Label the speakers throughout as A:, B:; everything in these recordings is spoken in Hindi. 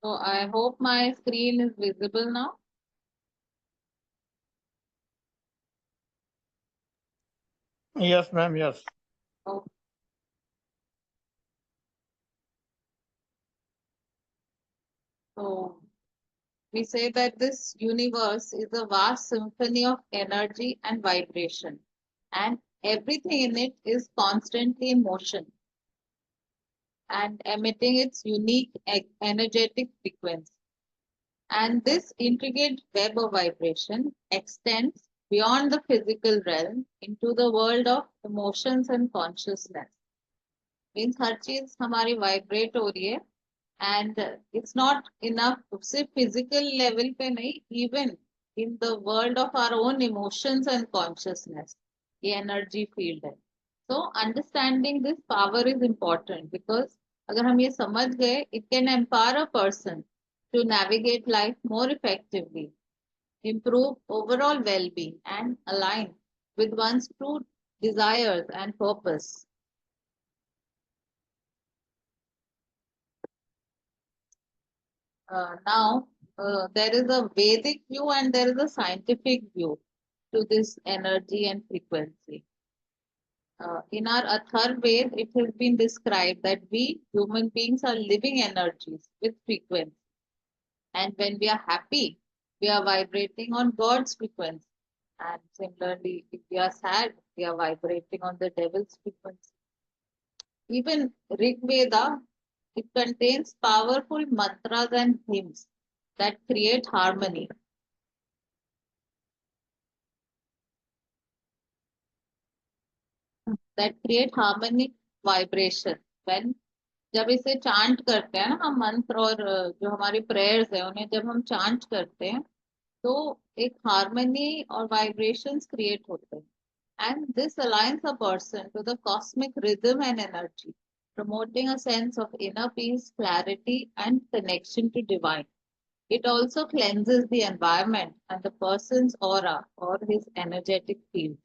A: So I hope my screen is visible now.
B: Yes, ma'am. Yes.
A: Oh, so we say that this universe is a vast symphony of energy and vibration, and everything in it is constantly in motion and emitting its unique energetic frequency. And this intricate web of vibration extends beyond the physical realm into the world of emotions and consciousness. Means हर चीज हमारी वाइब्रेट हो रही है एंड इट्स नॉट इनफ सिर्फ फिजिकल लेवल पे नहीं, even in the world of our own emotions and consciousness ये एनर्जी फील्ड है. So understanding this power is important because अगर हम ये समझ गए, it can empower a person to navigate life more effectively, improve overall well-being, and align with one's true desires and purpose. Now, there is a Vedic view and there is a scientific view to this energy and frequency. In our Atharvaved, it has been described that we human beings are living energies with frequency. And when we are happy, we are vibrating on God's frequency. And similarly, if we are sad, we are vibrating on the devil's frequency. Even Rig Veda, it contains powerful mantras and hymns that create harmony. That create harmonic vibration. When जब इसे चांट करते हैं ना हम मंत्र और जो हमारी प्रेयर्स है उन्हें जब हम चांट करते हैं तो एक हार्मनी और वाइब्रेशंस क्रिएट होते हैं. And this aligns a person to the cosmic rhythm and energy, promoting a sense of inner peace, clarity, and connection to divine. It also cleanses the environment and the person's aura or his energetic field.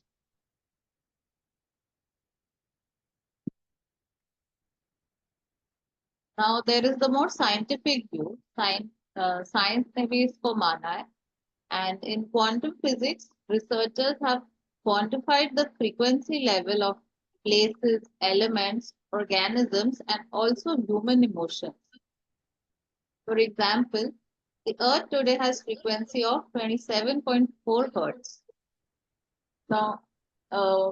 A: Now, there is the more scientific view. Science ने भी इसको माना है. And in quantum physics, researchers have quantified the frequency level of places, elements, organisms, and also human emotions. For example, the Earth today has frequency of 27.4 hertz. Now,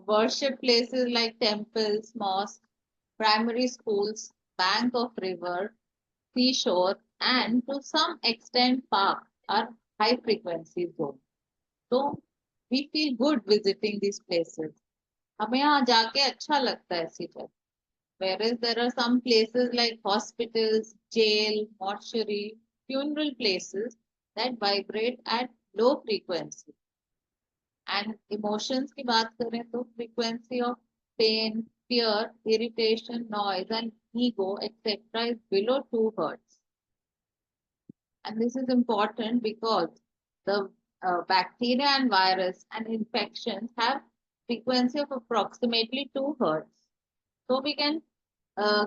A: worship places like temples, mosques, primary schools, bank of river, seashore, and to some extent park are high frequency zones. So we feel good visiting these places. हमें यहाँ जाके अच्छा लगता है ऐसी जगह. Whereas there are some places like hospitals, jail, mortuary, funeral places that vibrate at low frequency. And emotions की बात करें तो frequency of pain, fear, irritation, noise, and ego, etc. is below 2 hertz. And this is important because the bacteria and virus and infections have frequency of approximately 2 hertz. So we can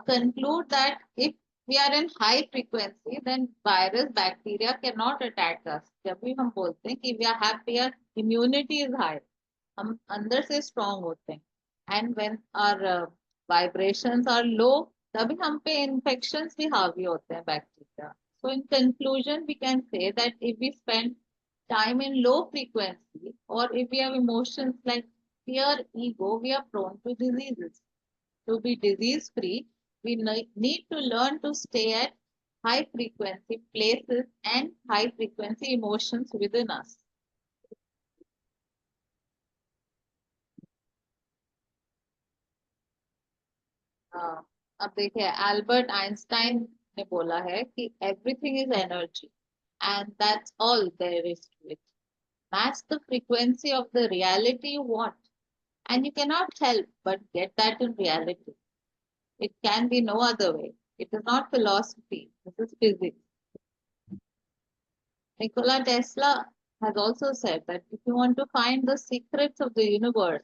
A: conclude that if we are in high frequency, then virus, bacteria cannot attack us. जब भी हम बोलते हैं कि we are happy, our immunity is high, हम अंदर से strong होते हैं. And when our vibrations are low, तभी हम पे infections भी हावी होते हैं bacteria. So in conclusion, we can say that if we spend time in low frequency or if we have emotions like fear, ego, we are prone to diseases. To be disease free, we need to learn to stay at high frequency places and high frequency emotions within us. हाँ, अब देखिए एल्बर्ट आइंस्टाइन ने बोला है कि everything is energy and that's all there is to it. Match the frequency of the reality you want, and you cannot help but get that in reality. It can be no other way. It is not philosophy, this is physics. Nikola Tesla has also said that if you want to find the secrets of the universe,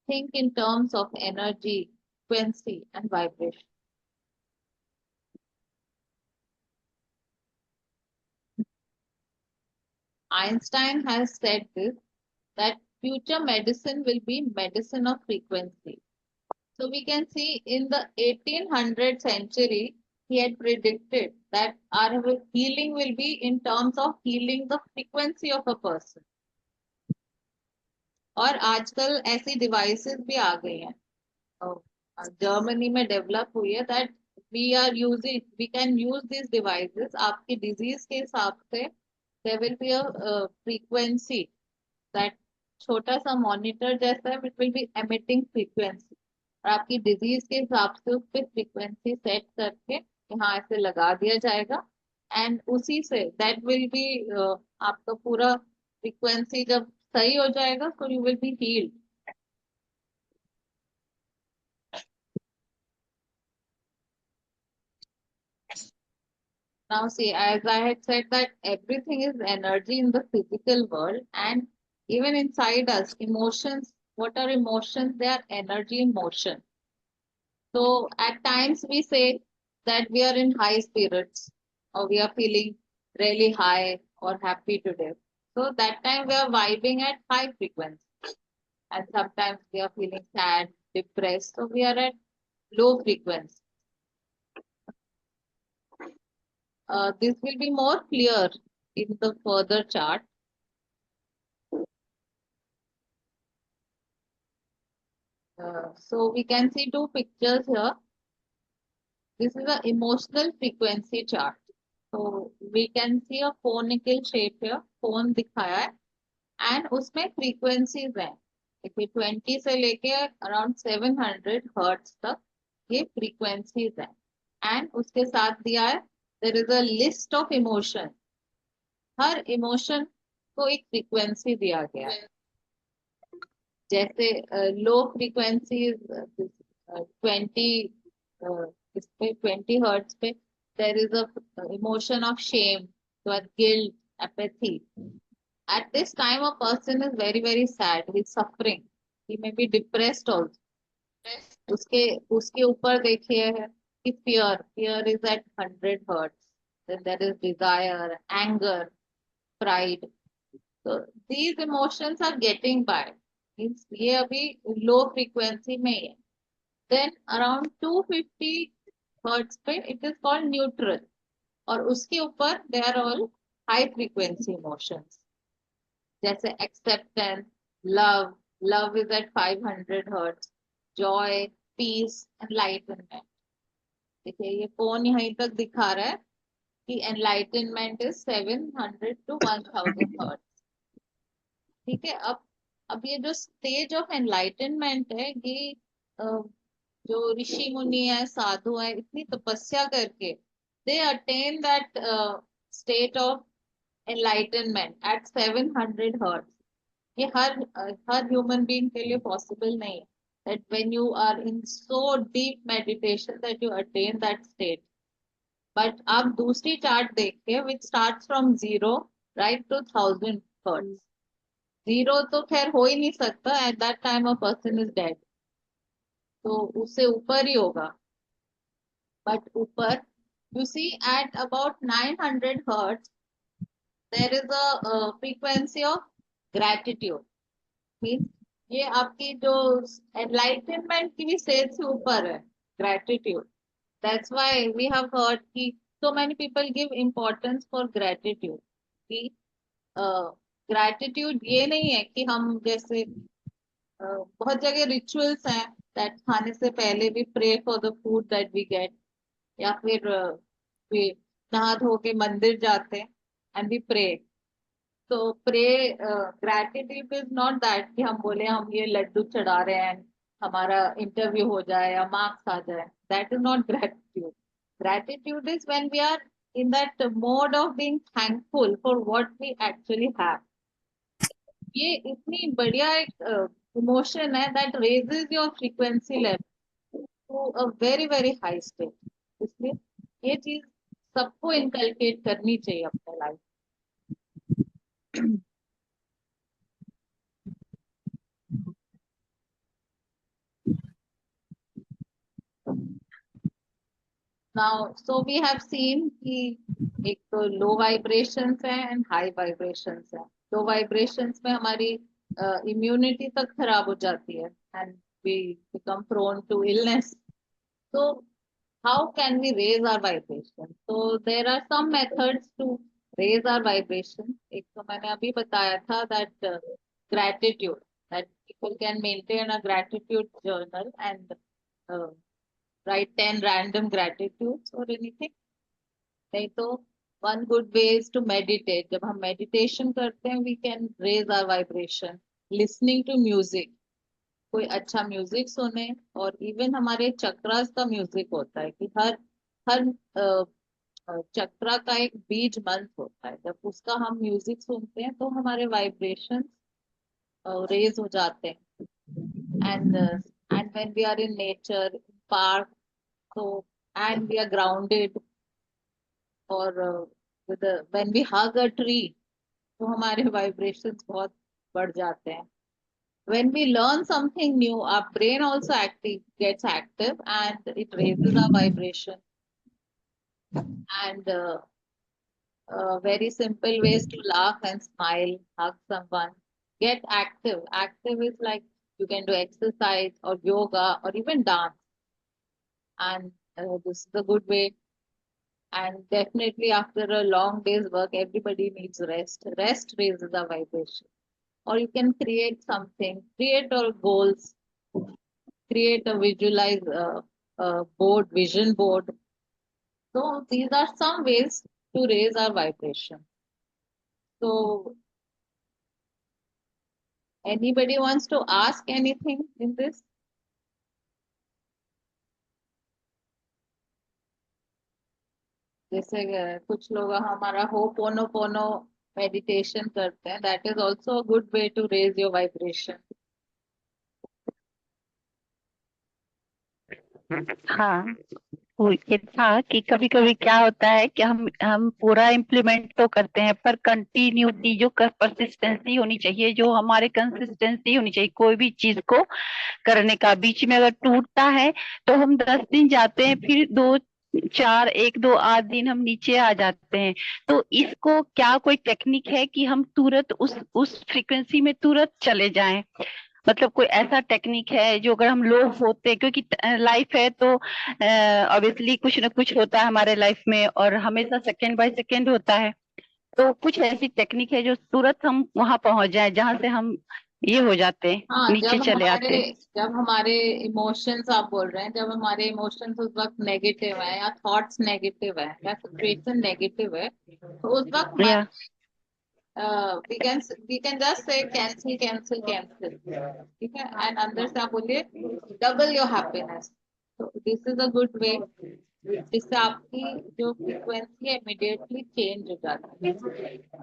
A: think in terms of energy, frequency, and vibration. Einstein has said this, that future medicine will be medicine of frequency. So we can see in the 1800 century, he had predicted that our healing will be in terms of healing the frequency of a person. और आजकल ऐसी डिवाइसेस भी आ गई हैं, जर्मनी में डेवलप हुई है, that we can use this devices आपकी डिजीज के हिसाब से. There will be a frequency that छोटा सा मॉनिटर जैसा है, it will be emitting frequency, और आपकी डिजीज के हिसाब से उस पर फ्रीक्वेंसी सेट करके यहाँ ऐसे लगा दिया जाएगा, एंड उसी से दैट विल बी आपका पूरा फ्रीक्वेंसी जब सही हो जाएगा, so you will be healed. Now see, as I had said that everything is energy in the physical world, and even inside us, emotions, what are emotions? They are energy in motion. So at times we say that we are in high spirits, or we are feeling really high or happy today. So that time we are vibing at high frequency. And sometimes we are feeling sad, depressed, so we are at low frequency. This will be more clear in the further chart. So we can see two pictures here. This is an emotional frequency chart. So we can see a conical shape here. Cone दिखाया है, and उसमें frequencies हैं. देखिए 20 से लेके around 700 hertz तक ये frequencies हैं. And उसके साथ दिया है, there is a list of emotion. Her emotion को एक frequency दिया गया है. जैसे लो फ्रीक्वेंसी 20 इस पे 20 हर्ट्ज पे there is a emotion of shame, guilt, apathy. At this time a person is very very sad, he is suffering, he may be depressed also. उसके उसके ऊपर देखिए है कि fear is at 100 hertz. Then there is desire, anger, pride. So these emotions are getting by. Means ये अभी लो फ्रीक्वेंसी में है. देन अराउंड 250 हर्ट्ज पे इट इज कॉल्ड न्यूट्रल, और उसके ऊपर they are all high frequency emotions, जैसे acceptance, love. Love is at 500 hertz. Joy, peace, enlightenment. देखिए ये फोन यहीं तक दिखा रहा है कि एनलाइटनमेंट इज 700 to 1000 हर्ट्ज. ठीक है. अब ये जो स्टेज ऑफ एनलाइटनमेंट है, ये जो ऋषि मुनि है, साधु है, इतनी तपस्या करके they attain that state of enlightenment at 700 hertz. ये हर ह्यूमन बीइंग के लिए पॉसिबल नहीं है, that when you are in so deep meditation that you attain that state. But आप दूसरी चार्ट देखिए which starts from 0 right to 1000 hertz. 0 तो खैर हो ही नहीं सकता, at that time a person is dead, तो उससे ऊपर ही होगा. बट ऊपर you see at about 900 hertz there is a frequency of gratitude. Means ये आपकी जो enlightenment की भी स्टेज से ऊपर है, gratitude. That's why we have heard कि so many people give importance for gratitude. कि gratitude ये नहीं है कि हम जैसे बहुत जगह रिचुअल्स हैं दैट खाने से पहले भी pray for the food that we get, या फिर वे नहा धो के मंदिर जाते हैं एंड वी प्रे. तो pray gratitude is not that कि हम बोले हम ये लड्डू चढ़ा रहे हैं हमारा इंटरव्यू हो जाए या मार्क्स आ जाए. That is not gratitude. Gratitude is when we are in that mode of being thankful for what we actually have. ये इतनी बढ़िया एक इमोशन है that raises your frequency level to a very very high state. इसलिए ये चीज सबको इनकलकेट करनी चाहिए अपने life. Now so we have seen कि एक तो लो वाइब्रेशंस है एंड हाई वाइब्रेशंस है। लो वाइब्रेशंस में हमारी इम्यूनिटी तक खराब हो जाती है and we become prone to illness. तो how can we raise our vibration? So there are some methods to raise our vibration. एक तो मैंने अभी बताया था that gratitude, that people can maintain a gratitude journal and uh, write 10 random gratitudes or anything. नहीं तो one good way is to meditate. जब हम meditation करते हैं we can raise our vibration. Listening to music, कोई अच्छा म्यूजिक सुने। और इवन हमारे चक्रास का म्यूजिक होता है कि हर हर चक्रा का एक बीज मंत्र होता है। जब उसका हम म्यूजिक सुनते हैं तो हमारे वाइब्रेशन रेज हो जाते हैं। And when we are in nature park, तो एंड वी आर ग्राउंडेड, और when we hug a tree, तो हमारे वाइब्रेशंस बहुत बढ़ जाते हैं। When we learn something new, our brain also gets active and it raises our vibration. And very simple ways to laugh and smile, hug someone, get active. Active is like you can do exercise or yoga or even dance. And this is a good way. And definitely after a long day's work, everybody needs rest. Rest raises our vibration. Or you can create something, create our goals, create a board, vision board. So these are some ways to raise our vibration. So anybody wants to ask anything in this? जैसे कुछ लोग हमारा होपोनोपोनो मेडिटेशन करते हैं, that is also a good way to raise your vibration.
C: हाँ, वो ये था कि कभी कभी क्या होता है कि हम पूरा इम्प्लीमेंट तो करते हैं, पर कंटिन्यूटी जो परसिस्टेंसी होनी चाहिए, जो हमारे कंसिस्टेंसी होनी चाहिए कोई भी चीज को करने का, बीच में अगर टूटता है तो हम 10 दिन जाते हैं, फिर 2 4 1 2 8 दिन हम नीचे आ जाते हैं। तो इसको क्या कोई टेक्निक है कि हम तुरंत उस फ्रीक्वेंसी में तुरंत चले जाएं? मतलब कोई ऐसा टेक्निक है जो अगर हम लो होते हैं, क्योंकि लाइफ है तो ऑब्वियसली कुछ ना कुछ होता है हमारे लाइफ में और हमेशा सेकंड बाय सेकंड होता है। तो कुछ ऐसी टेक्निक है जो तुरंत हम वहां पहुंच जाए जहां से हम ये हो जाते हैं,
A: हाँ,
C: नीचे चले आते हैं।
A: जब हमारे इमोशंस, आप बोल रहे हैं, जब हमारे इमोशंस उस वक्त नेगेटिव है या थॉट्स नेगेटिव है या सिचुएशन नेगेटिव है, तो उस वक्त
C: या
A: we can just say cancel cancel cancel, ठीक है, एंड अंदर से आप बोलिए डबल योर हैप्पीनेस। तो this is a good way, जिससे आपकी जो फ्रीक्वेंसी है इमिडिएटली चेंज हो जाती है।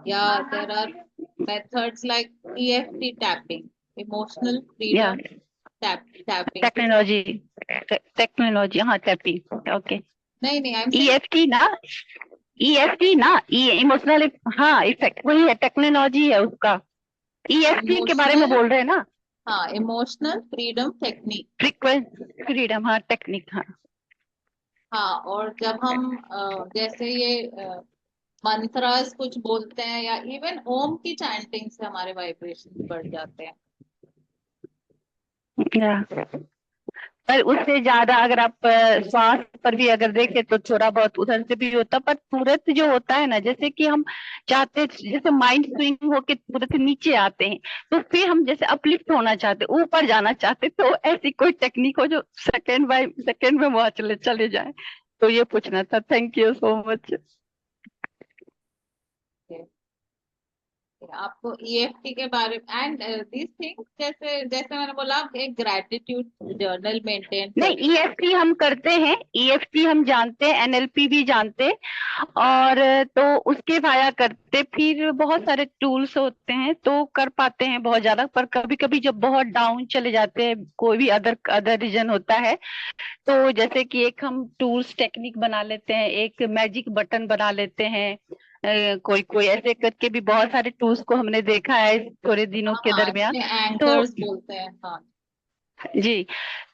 A: या there are methods like EFT tapping, emotional
C: या
A: फ्रीडम टैपिंग।
C: टेक्नोलॉजी, टेक्नोलॉजी, हाँ टैपिंग, ओके।
A: नहीं नहीं, आई एम सेइंग
C: ईएफटी ना, ईएफटी ना, इमोशनल, हाँ इफेक्ट वही है, टेक्नोलॉजी है उसका। ईएफटी के बारे में
A: इमोशनल,
C: बोल रहे हैं ना?
A: हाँ, emotional freedom technique.
C: Frequency freedom, हाँ टेक्निक, हाँ।
A: हाँ, और जब हम जैसे ये मंत्रास कुछ बोलते हैं या इवन ओम की चैंटिंग से हमारे वाइब्रेशन बढ़ जाते हैं।
C: या पर उससे ज्यादा अगर आप श्वास पर भी अगर देखें तो थोड़ा बहुत उधर से भी होता, पर तुरंत जो होता है ना, जैसे कि हम चाहते, जैसे माइंड स्विंग होके तुरंत नीचे आते हैं, तो फिर हम जैसे अपलिफ्ट होना चाहते, ऊपर जाना चाहते, तो ऐसी कोई टेक्निक हो जो सेकंड बाय सेकंड में वहां चले चले जाए, तो ये पूछना था। Thank you so much.
A: आपको EFT के बारे में एंड दिस थिंग, जैसे जैसे मैंने बोला, एक ग्रैटिट्यूड जर्नल मेंटेन
C: नहीं,
A: करिए।
C: ईएफटी हम करते हैं, ईएफटी हम जानते हैं, एनएलपी भी जानते हैं, और तो उसके वाया करते, फिर बहुत सारे टूल्स होते हैं तो कर पाते हैं बहुत ज्यादा। पर कभी कभी जब बहुत डाउन चले जाते हैं, कोई भी अदर अदर रीजन होता है, तो जैसे कि एक हम टूल्स टेक्निक बना लेते हैं, एक मैजिक बटन बना लेते हैं, कोई कोई ऐसे करके भी बहुत सारे टूल्स को हमने देखा है थोड़े दिनों
A: हाँ
C: के
A: हाँ,
C: दरमियान।
A: इसमें
C: तो
A: एंकर्स बोलते हैं, हाँ।
C: जी।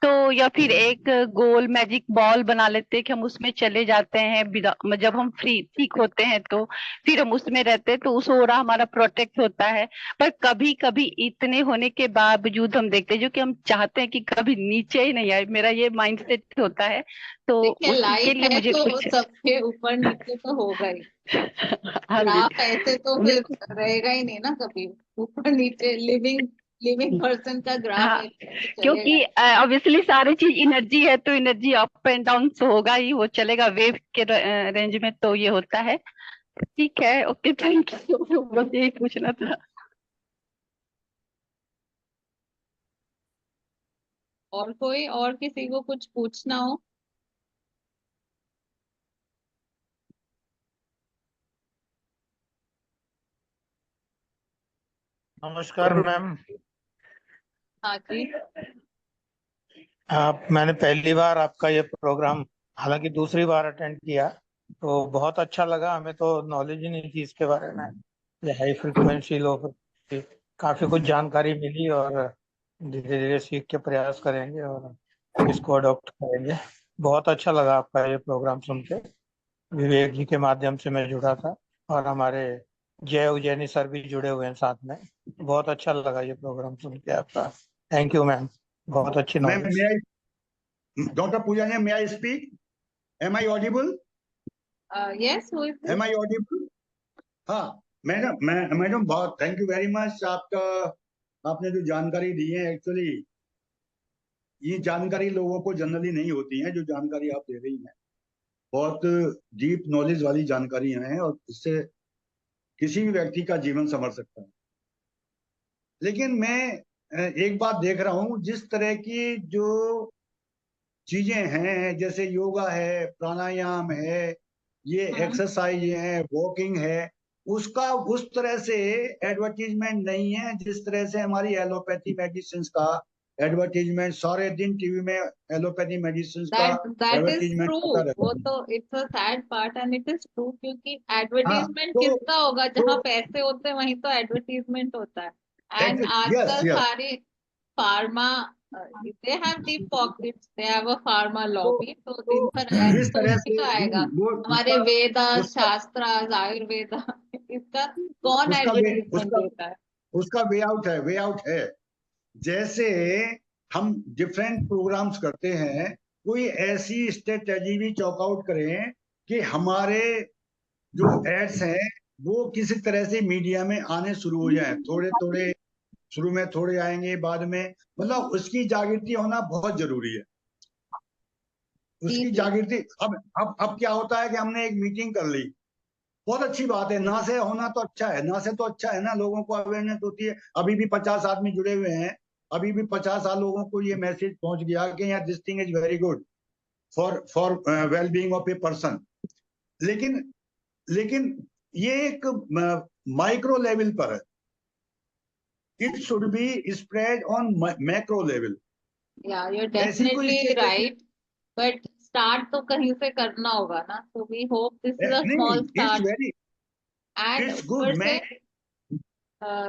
C: तो या फिर एक गोल मैजिक बॉल बना लेते हैं कि हम उसमें चले जाते हैं जब हम फ्री ठीक होते हैं तो फिर हम उसमें रहते हैं, तो उस ओरा हमारा प्रोटेक्ट होता है। पर कभी कभी इतने होने के बावजूद हम देखते हैं जो कि हम चाहते हैं कि कभी नीचे ही नहीं आए, मेरा ये माइंडसेट होता है। तो
A: देखिए,
C: उसके
A: लाइफ
C: लिए
A: है
C: मुझे
A: तो
C: कुछ
A: सबके ऊपर नीचे तो होगा ही।
C: हाँ जी।
A: ग्राफ ऐसे तो
C: मेरे
A: फिर
C: को
A: रहेगा ही नहीं ना कभी। ऊपर नीचे लिविंग लिविंग पर्सन का ग्राफ
C: हाँ,
A: ऐसे तो चलेगा
C: क्योंकि
A: नहीं।
C: ऑब्वियसली सारी चीज एनर्जी है, तो एनर्जी अप एंड डाउन तो होगा ही, वो चलेगा वेव के रेंज में, तो ये होता है। ठीक है, ओके, थैंक यू, बस यही पूछना था।
A: और कोई और किसी को कुछ पूछना हो?
B: नमस्कार मैम।
A: हाँ जी।
B: आप मैंने पहली बार आपका ये प्रोग्राम, हालांकि दूसरी बार अटेंड किया, तो बहुत अच्छा लगा। हमें तो नॉलेज ही नहीं थी इसके बारे में। ये हाई फ्रिक्वेंसी लो फ्रिक्वेंसी, काफी कुछ जानकारी मिली, और धीरे धीरे सीख के प्रयास करेंगे और इसको अडॉप्ट करेंगे। बहुत अच्छा लगा आपका ये प्रोग्राम सुन के। विवेक जी के माध्यम से मैं जुड़ा था, और हमारे जय उज्जैनी सर भी जुड़े हुए हैं साथ में। बहुत अच्छा लगा ये प्रोग्राम सुन के आपका। थैंक यू मैम, बहुत अच्छी
D: मैम,
B: नॉलेज।
D: डॉक्टर पूजा ने, may I speak? Am I audible?
A: Yes, who is this?
D: Am I audible? हाँ मैडम, मैडम बहुत थैंक यू वेरी मच आपका। आपने जो जानकारी दी है, एक्चुअली ये जानकारी लोगों को जनरली नहीं होती है, जो जानकारी आप दे रही हैं बहुत डीप नॉलेज वाली जानकारियां हैं, और इससे किसी भी व्यक्ति का जीवन संवर सकता है। लेकिन मैं एक बात देख रहा हूँ, जिस तरह की जो चीजें हैं, जैसे योगा है, प्राणायाम है, ये एक्सरसाइज है, वॉकिंग है, उसका उस तरह से एडवर्टीजमेंट नहीं है जिस तरह से हमारी एलोपैथी मेडिसिन का एडवर्टीजमेंट, सारे दिन टीवी में एलोपैथी मेडिसिन का
A: दैट इज
D: एडवर्टीजमेंट
A: ट्रू।
D: आता
A: वो
D: रहता है।
A: तो it's a sad part and it is true, क्योंकि
D: हाँ,
A: एडवर्टीजमेंट
D: तो
A: किसका होगा?
D: तो
A: जहाँ पैसे होते हैं वहीं तो एडवर्टीजमेंट होता है। एंड
D: यस
A: आजकल
D: यस।
A: सारे pharma, they have deep pockets, they have a pharma
D: तो
A: लॉबी, तो दिन
D: तो
A: भर एड
D: जिस
A: तो
D: तरह
A: उसी
D: से
A: का आएगा।
D: वो
A: हमारे वेदास,
D: उसका
A: शास्त्रास, आयुर्वेदा इसका कौन
D: उसका वे
A: एडवर्टीजमेंट
D: उसका
A: देता है?
D: उसका वे आउट है। जैसे हम डिफरेंट प्रोग्राम्स करते हैं, कोई ऐसी स्ट्रेटेजी भी चॉकआउट करें कि हमारे जो एड्स हैं वो किसी तरह से मीडिया में आने शुरू हो जाए, थोड़े थोड़े, शुरू में थोड़े आएंगे, बाद में, मतलब उसकी जागृति होना बहुत जरूरी है।
A: जी
D: उसकी
A: जी।
D: जागृति, अब क्या होता है कि हमने एक मीटिंग कर ली, बहुत अच्छी बात है, ना से होना तो अच्छा है, ना से तो अच्छा है ना, लोगों को अवेयरनेस होती है। अभी भी 50 आदमी जुड़े हुए हैं, अभी भी 50 लोगों को ये मैसेज पहुंच गया कि यार this thing is very good for well being of a person. लेकिन लेकिन ये एक माइक्रो लेवल पर है, it should be spread on macro level.
A: Yeah, you're
D: ऐसी कोई
A: definitely
D: strategy
A: right. But start तो कहीं से करना होगा ना. So we hope this is a
D: नहीं,
A: small
D: it's
A: start.
D: Very,
A: And
D: it's good.
A: ऊपर
D: मैं
A: से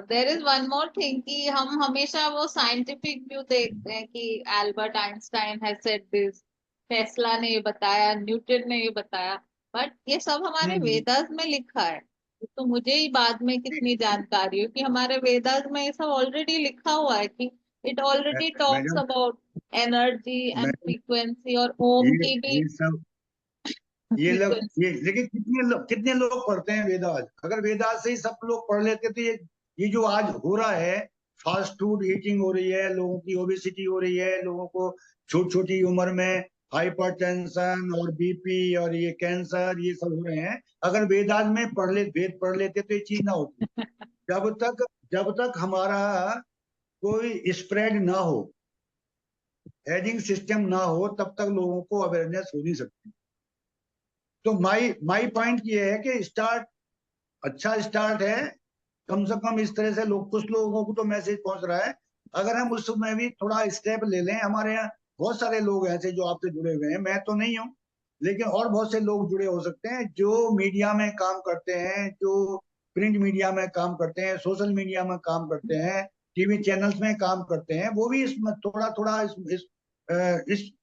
A: there is one more thing कि हम हमेशा वो scientific view देखते हैं कि Albert Einstein has said this, Tesla ने ये बताया, न्यूटन ने ये बताया, बट ये सब हमारे
D: हम्म,
A: वेदास में लिखा है। तो मुझे ही बाद में कितनी जानकारी हो कि हमारे वेदास में ये सब ऑलरेडी लिखा हुआ है कि it already talks
D: madam
A: about energy and
D: madam
A: frequency, और ओम
D: ये
A: की भी
D: ये सब ये लोग,
A: फ्रीक्वेंसी।
D: ये लेकिन कितने लोग पढ़ते हैं वेदास? अगर वेदास से ही सब लोग पढ़ लेते तो ये जो आज हो रहा है, फास्ट फूड ईटिंग हो रही है, लोगों की ओबेसिटी हो रही है, लोगों को छोटी छोटी उम्र में हाइपरटेंशन और बीपी और ये कैंसर, ये सब हो रहे हैं। अगर वेद पढ़ लेते तो ये चीज ना होती। जब तक जब तक हमारा कोई स्प्रेड ना हो, हेडिंग सिस्टम ना हो, तब तक लोगों को अवेयरनेस हो नहीं सकती। तो माई माई पॉइंट ये है कि स्टार्ट, अच्छा स्टार्ट है, कम से कम इस तरह से लोग, कुछ लोगों को तो मैसेज पहुंच रहा है। अगर हम उसमें भी थोड़ा स्टेप ले लें, हमारे यहाँ बहुत सारे लोग ऐसे जो आपसे जुड़े हुए हैं, मैं तो नहीं हूँ, लेकिन और बहुत से लोग जुड़े हो सकते हैं जो मीडिया में काम करते हैं, जो प्रिंट मीडिया में काम करते हैं, सोशल मीडिया में काम करते हैं, टीवी चैनल्स में काम करते हैं, वो भी इसमें थोड़ा थोड़ा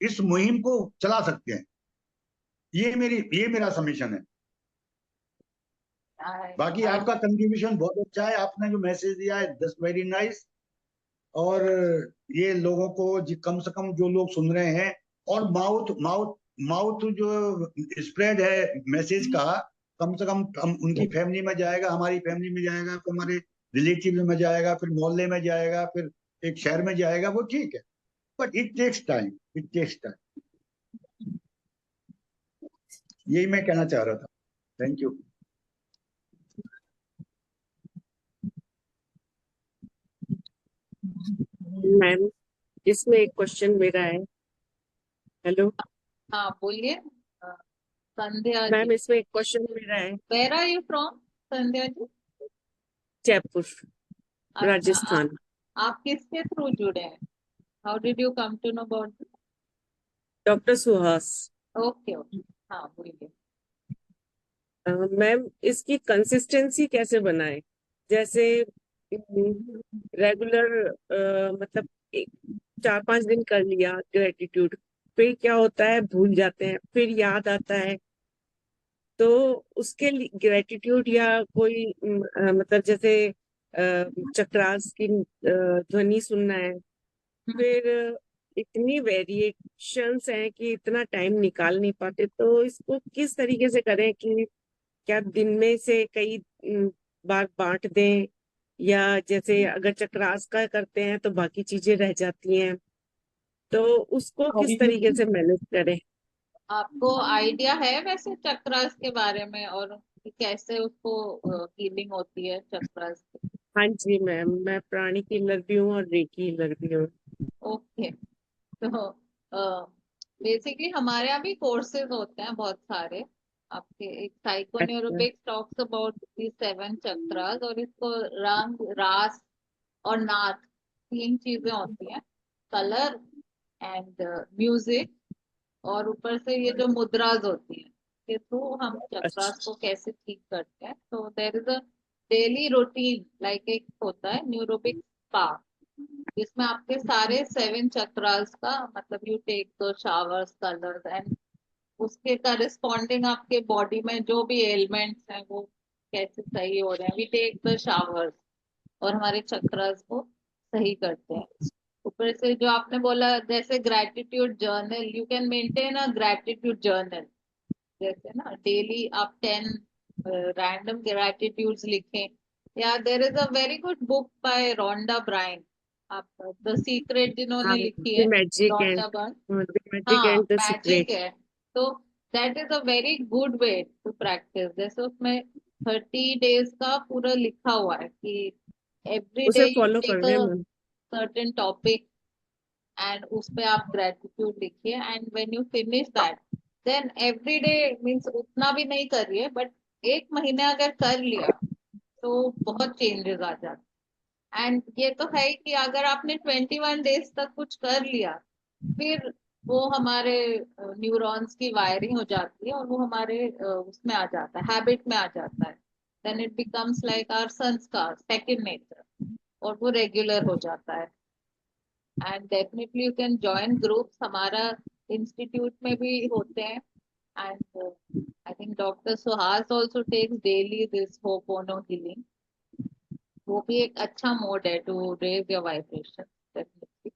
D: इस मुहिम को चला सकते हैं। ये मेरा समीशन है। बाकी
A: I-
D: आपका कंट्रीब्यूशन बहुत अच्छा है, आपने जो मैसेज दिया है दैट्स वेरी नाइस। और ये लोगों को कम से कम जो लोग सुन रहे हैं, और माउथ माउथ माउथ जो स्प्रेड है मैसेज का, कम से कम उनकी फैमिली में जाएगा, हमारी फैमिली में जाएगा, फिर हमारे रिलेटिव में जाएगा, फिर मोहल्ले में जाएगा, फिर एक शहर में जाएगा, वो ठीक है, but it takes time, it takes time. यही मैं कहना चाह रहा था। Thank you.
E: मैम, इसमें एक क्वेश्चन मेरा है। हेलो
A: हाँ बोलिए संध्या
E: मैम,
A: जी।
E: इसमें एक क्वेश्चन मेरा है।
A: Where are you from, Sandhya ji?
E: Jaipur,
A: अच्छा,
E: राजस्थान।
A: आप किसके थ्रू जुड़े हैं? How did you come to know about this?
E: Doctor Suhas.
A: Okay okay, हाँ बोलिए।
E: मैम, इसकी कंसिस्टेंसी कैसे बनाए? जैसे रेगुलर मतलब 4-5 दिन कर लिया ग्रेटिट्यूड, फिर क्या होता है, भूल जाते हैं, फिर याद आता है, तो उसके लिए ग्रेटिट्यूड या कोई मतलब जैसे चक्रास की ध्वनि सुनना है, फिर इतनी वेरिएशंस हैं कि इतना टाइम निकाल नहीं पाते, तो इसको किस तरीके से करें कि क्या दिन में से कई बार बांट दें, या जैसे अगर चक्रास का करते हैं तो बाकी चीजें रह जाती हैं, तो उसको किस तरीके से मैनेज करें?
A: आपको आइडिया है वैसे चक्रास के बारे में, और कि कैसे उसको हीलिंग होती है चक्रास की?
E: हाँ जी मैम, मैं प्राणी हीलर भी हूँ और रेकी हीलर भी हूँ।
A: ओके, तो बेसिकली हमारे यहाँ भी कोर्सेज होते हैं बहुत सारे। आपके एक साइको
E: अच्छा,
A: neurobics talks about the 7 chakras, और इसको रंग, रास और नाद, 3 चीजें होती हैं, कलर एंड म्यूजिक, और ऊपर से ये जो मुद्राज होती है, के थ्रू हम चक्रास
E: अच्छा,
A: को कैसे ठीक करते हैं। तो there is a daily routine, like एक होता है न्यूरोबिक स्पा, जिसमें आपके सारे 7 चक्रास का मतलब you take the showers, colours and उसके करस्पॉन्डिंग आपके बॉडी में जो भी एलिमेंट्स हैं वो कैसे सही हो रहे हैं, वी टेक द शावर्स और हमारे चक्रास को सही करते हैं। ऊपर से जो आपने बोला जैसे gratitude journal, you can maintain a gratitude journal, जैसे ना डेली आप 10 रैंडम ग्रैटिट्यूड्स लिखें, या there is a very good book by Rhonda Byrne, आप द सीक्रेट जिन्होंने
E: हाँ,
A: लिखी
E: द
A: है,
E: magic and
A: Rhonda Byrne.
E: The magic
A: हाँ
E: एंड द
A: मैजिक
E: सीक्रेट।
A: है, तो that is a very good way to practise. जैसे उसमें 30 डेज का पूरा लिखा हुआ है कि एवरी डे
E: उसे
A: यू
E: फॉलो कर
A: टेक
E: रहे
A: अ
E: हैं मैम।
A: सर्टेन टॉपिक एंड उस पे आप ग्रेटिट्यूड लिखिए, and when you finish that then every day, means उतना भी नहीं करिए बट 1 महीने अगर कर लिया तो बहुत चेंजेस आ जाते हैं। एंड ये तो है ही कि अगर आपने 21 डेज तक कुछ कर लिया, फिर वो हमारे न्यूरॉन्स की वायरिंग हो जाती है और वो हमारे उसमें आ जाता है, हैबिट में आ जाता है, then it becomes like our संस्कार, सेकंड नेचर, और वो रेगुलर हो जाता है। And definitely you can join groups, हमारा इंस्टीट्यूट में भी होते हैं। And I think doctor Suhas also takes daily this होपोनो हीलिंग, वो भी एक अच्छा मोड है to raise your vibration definitely.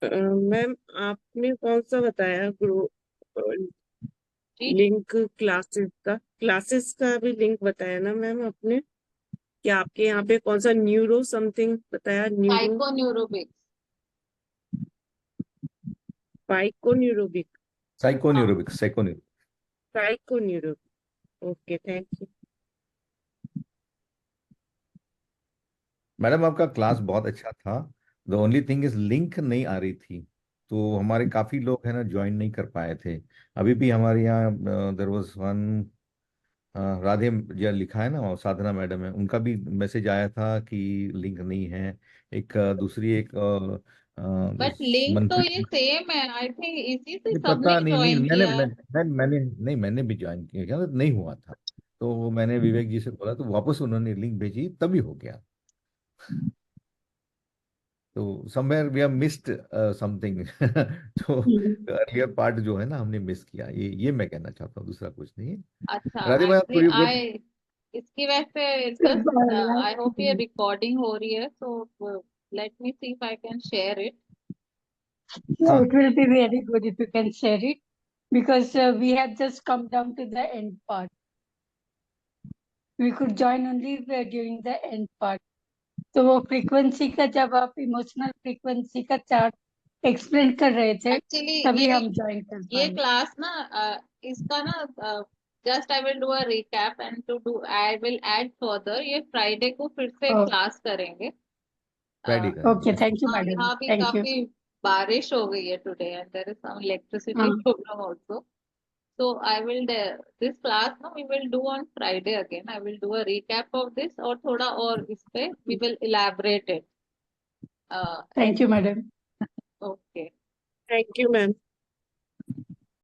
E: Ma'am, आपने कौन सा बताया ग्रुप
A: जी,
E: लिंक? क्लासेस का भी लिंक बताया ना मैम आपने? क्या आपके यहाँ पे कौन सा न्यूरो समथिंग बताया? Neuro
A: psycho neurobics.
E: पाइको न्यूरोबिक
A: हाँ,
F: psychoneurobics.
E: Psycho neuro. Okay, thank you.
F: Madam आपका क्लास बहुत अच्छा था। The only thing is link नहीं आ रही थी, तो हमारे काफी लोग है ना ज्वाइन नहीं कर पाए थे। अभी भी हमारे यहाँ there was one, Radhe ji लिखा है ना, और साधना मैडम है, उनका भी मैसेज आया था कि लिंक नहीं है। एक दूसरी एक
A: बट लिंक तो
F: मंथली,
A: ये सेम है, आई थिंक इसी से
F: नहीं
A: सबने
F: पता नहीं, नहीं
A: ज्वाइन
F: मैंने
A: किया है।
F: मैंने नहीं, मैंने भी ज्वाइन किया, क्या नहीं हुआ था। तो मैंने विवेक जी से बोला, तो वापस उन्होंने लिंक भेजी, तभी हो गया। तो somewhere we have missed something. तो अर्लियर पार्ट जो है ना, हमने मिस किया, ये मैं कहना चाहता हूँ, दूसरा कुछ नहीं है।
A: अच्छा,
F: राधे भाई,
A: एक्चुअली
F: यू गुड?
A: आई इसकी वजह से जस्ट आई होप ये रिकॉर्डिंग हो रही है, so let me see if I can share it.
G: Yeah,
F: हाँ,
G: it will be very good if you can share it because we have just come down to the end part. We could join only during the end part. तो वो फ्रीक्वेंसी का, जब आप इमोशनल फ्रीक्वेंसी का चार्ट एक्सप्लेन कर रहे थे,
A: एक्चुअली
G: तभी हम ज्वाइन कर
A: ये
G: पाए।
A: क्लास ना इसका ना just I will do a recap and to do I will add further, ये फ्राइडे को फिर से
G: Oh,
A: क्लास करेंगे।
F: फ्राइडे
A: अ,
F: करेंगे,
G: okay,
F: अच्छा।
G: thank you,
A: हाँ,
G: madam.
A: यहाँ भी
G: Thank you.
A: काफी बारिश हो गई है today and there is some electricity problem also, so I will this class no we will do on Friday again. I will do a recap of this और थोड़ा और इस पे we will elaborate it.
G: Thank you, madam.
A: Okay.
E: Thank you ma'am.